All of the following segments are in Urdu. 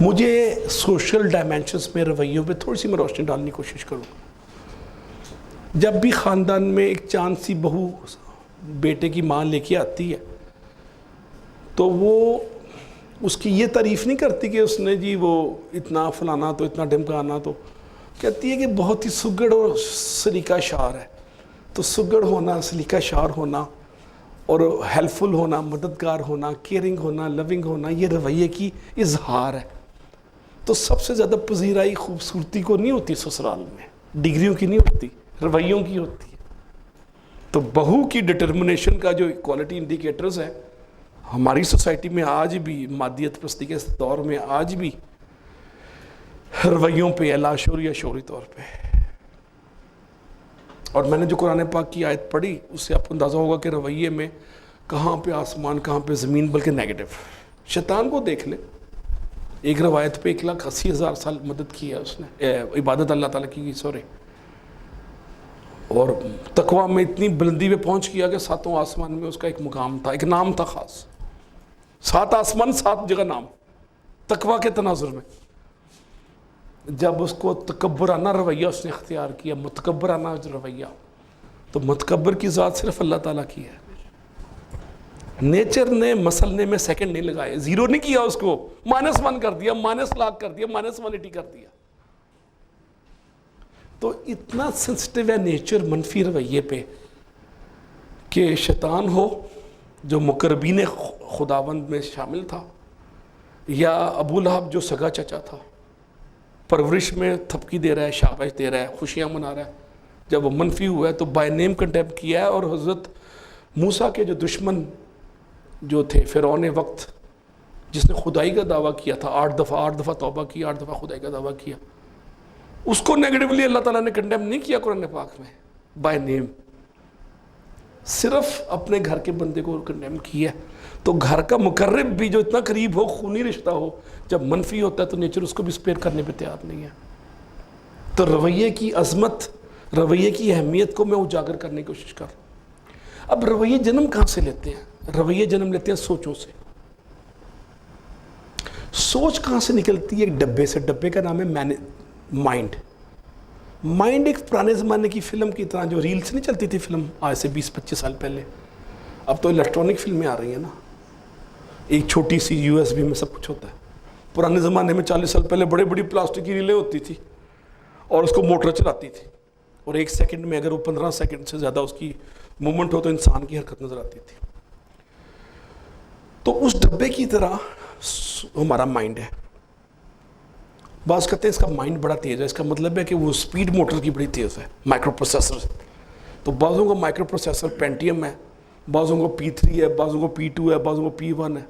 مجھے سوشل ڈائمینشنز میں رویوں پہ تھوڑی سی میں روشنی ڈالنے کی کوشش کروں. جب بھی خاندان میں ایک چاند سی بہو بیٹے کی ماں لے کے آتی ہے تو وہ اس کی یہ تعریف نہیں کرتی کہ اس نے جی وہ اتنا فلانا تو اتنا ڈھمکانا، تو کہتی ہے کہ بہت ہی سگڑ اور سلیقہ شعر ہے. تو سگڑ ہونا، سلیقہ شعر ہونا اور ہیلپ فل ہونا، مددگار ہونا، کیئرنگ ہونا، لونگ ہونا، یہ رویے کی اظہار ہے. تو سب سے زیادہ پذیرائی خوبصورتی کو نہیں ہوتی سسرال میں، ڈگریوں کی نہیں ہوتی، رویوں کی ہوتی ہے. تو بہو کی ڈٹرمنیشن کا جو کوالٹی انڈیکیٹرز ہے ہماری سوسائٹی میں آج بھی، مادیت پرستی کے دور میں آج بھی رویوں پہ لاشعوری یا شعوری طور پہ. اور میں نے جو قرآن پاک کی آیت پڑھی اس سے آپ کو اندازہ ہوگا کہ رویے میں کہاں پہ آسمان کہاں پہ زمین، بلکہ نیگیٹو. شیطان کو دیکھ لیں، ایک روایت پہ 1,80,000 سال مدد کی ہے اس نے، عبادت اللہ تعالیٰ کی سورے، اور تقویٰ میں اتنی بلندی پہ پہنچ گیا کہ 7 آسمان میں اس کا ایک مقام تھا، ایک نام تھا خاص. 7 آسمان 7 جگہ نام تقویٰ کے تناظر میں. جب اس کو تکبرانہ رویہ اس نے اختیار کیا، متکبرانہ رویہ، تو متکبر کی ذات صرف اللہ تعالیٰ کی ہے. نیچر نے مسلنے میں سیکنڈ نہیں لگائے، زیرو نہیں کیا اس کو، -1 کر دیا، -1 کر دیا، -180 کر دیا. تو اتنا سنسٹیو ہے نیچر منفی رویے پہ کہ شیطان ہو جو مقربین خداوند میں شامل تھا، یا ابو لہب جو سگا چچا تھا، پرورش میں تھپکی دے رہا ہے، شاباش دے رہا ہے، خوشیاں منا رہا ہے، جب وہ منفی ہوا ہے تو بائی نیم کنڈیمن کیا ہے. اور حضرت موسیٰ کے جو دشمن جو تھے، فرعون وقت جس نے خدائی کا دعویٰ کیا تھا، 8 دفعہ توبہ کی، 8 دفعہ خدائی کا دعویٰ کیا، اس کو نیگیٹیولی اللہ تعالیٰ نے کنڈیم نہیں کیا قرآن پاک میں بائی نیم، صرف اپنے گھر کے بندے کو کنڈیم کیا. تو گھر کا مقرب بھی جو اتنا قریب ہو، خونی رشتہ ہو، جب منفی ہوتا ہے تو نیچر اس کو بھی سپیئر کرنے پہ تیار نہیں ہے. تو رویے کی عظمت، رویے کی اہمیت کو میں اجاگر کرنے کی کوشش کر رہا ہوں. اب رویے جنم کہاں سے لیتے ہیں؟ رویے جنم لیتے ہیں سوچوں سے. سوچ کہاں سے نکلتی ہے؟ ایک ڈبے سے. ڈبے کا نام ہے مائنڈ. مائنڈ ایک پرانے زمانے کی فلم کی طرح، جو ریل سے نہیں چلتی تھی فلم آج سے 20-25 سال پہلے، اب تو الیکٹرانک فلمیں آ رہی ہیں نا، ایک چھوٹی سی USB میں سب کچھ ہوتا ہے. پرانے زمانے میں 40 سال پہلے بڑی بڑی پلاسٹک کی ریلیں ہوتی تھی اور اس کو موٹر چلاتی تھی، اور 1 سیکنڈ میں اگر وہ 15 سیکنڈ سے زیادہ اس کی مومنٹ ہو تو انسان کی حرکت نظر آتی تھی. تو اس ڈبے کی طرح ہمارا مائنڈ ہے. بعض کہتے ہیں اس کا مائنڈ بڑا تیز ہے، اس کا مطلب ہے کہ وہ سپیڈ موٹر کی بڑی تیز ہے، مائکرو پروسیسر. تو بعضوں کو مائکرو پروسیسر پینٹیم ہے، بعضوں کو P3 ہے، بعضوں کو P2 ہے، بعضوں کو P1 ہے.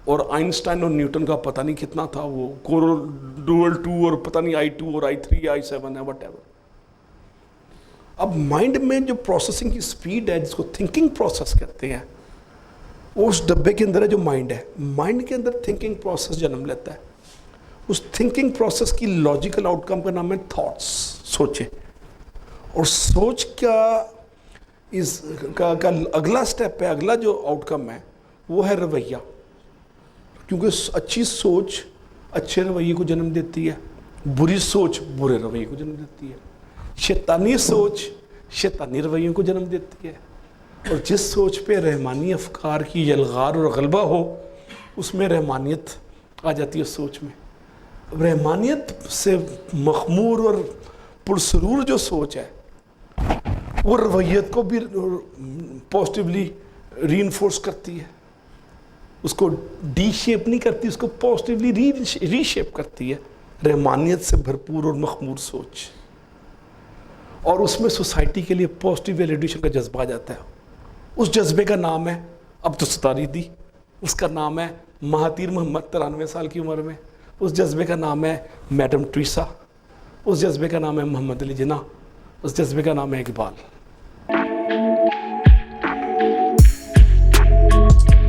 اور آئنسٹائن اور نیوٹن کا پتہ نہیں کتنا تھا، وہ کورل ڈوئل 2 اور پتہ نہیں I2 اور I3 I7 ہے، وٹ ایور. اب مائنڈ میں جو پروسیسنگ کی سپیڈ ہے، جس کو تھنکنگ پروسیس کہتے ہیں، وہ اس ڈبے کے اندر ہے جو مائنڈ ہے. مائنڈ کے اندر تھنکنگ پروسیس جنم لیتا ہے. اس تھنکنگ پروسیس کی لاجیکل آؤٹ کم کا نام ہے تھاٹس، سوچیں. اور سوچ کا اگلا سٹیپ ہے، اگلا جو آؤٹ کم ہے وہ ہے رویہ. کیونکہ اچھی سوچ اچھے رویے کو جنم دیتی ہے، بری سوچ برے رویے کو جنم دیتی ہے، شیطانی سوچ شیطانی رویوں کو جنم دیتی ہے. اور جس سوچ پہ رحمانی افکار کی یلغار اور غلبہ ہو، اس میں رحمانیت آ جاتی ہے. سوچ میں رحمانیت سے مخمور اور پرسرور جو سوچ ہے وہ رویت کو بھی پازیٹیولی ری انفورس کرتی ہے، اس کو ڈی شیپ نہیں کرتی، اس کو پازیٹیولی ری شیپ کرتی ہے. رحمانیت سے بھرپور اور مخمور سوچ، اور اس میں سوسائٹی کے لیے پازیٹیو ویلیڈیشن کا جذبہ آ جاتا ہے. اس جذبے کا نام ہے عبدالستاریدی، اس کا نام ہے مہاتیر محمد 93 سال کی عمر میں، اس جذبے کا نام ہے میڈم ٹریسا، اس جذبے کا نام ہے محمد علی جناح، اس جذبے کا نام ہے اقبال.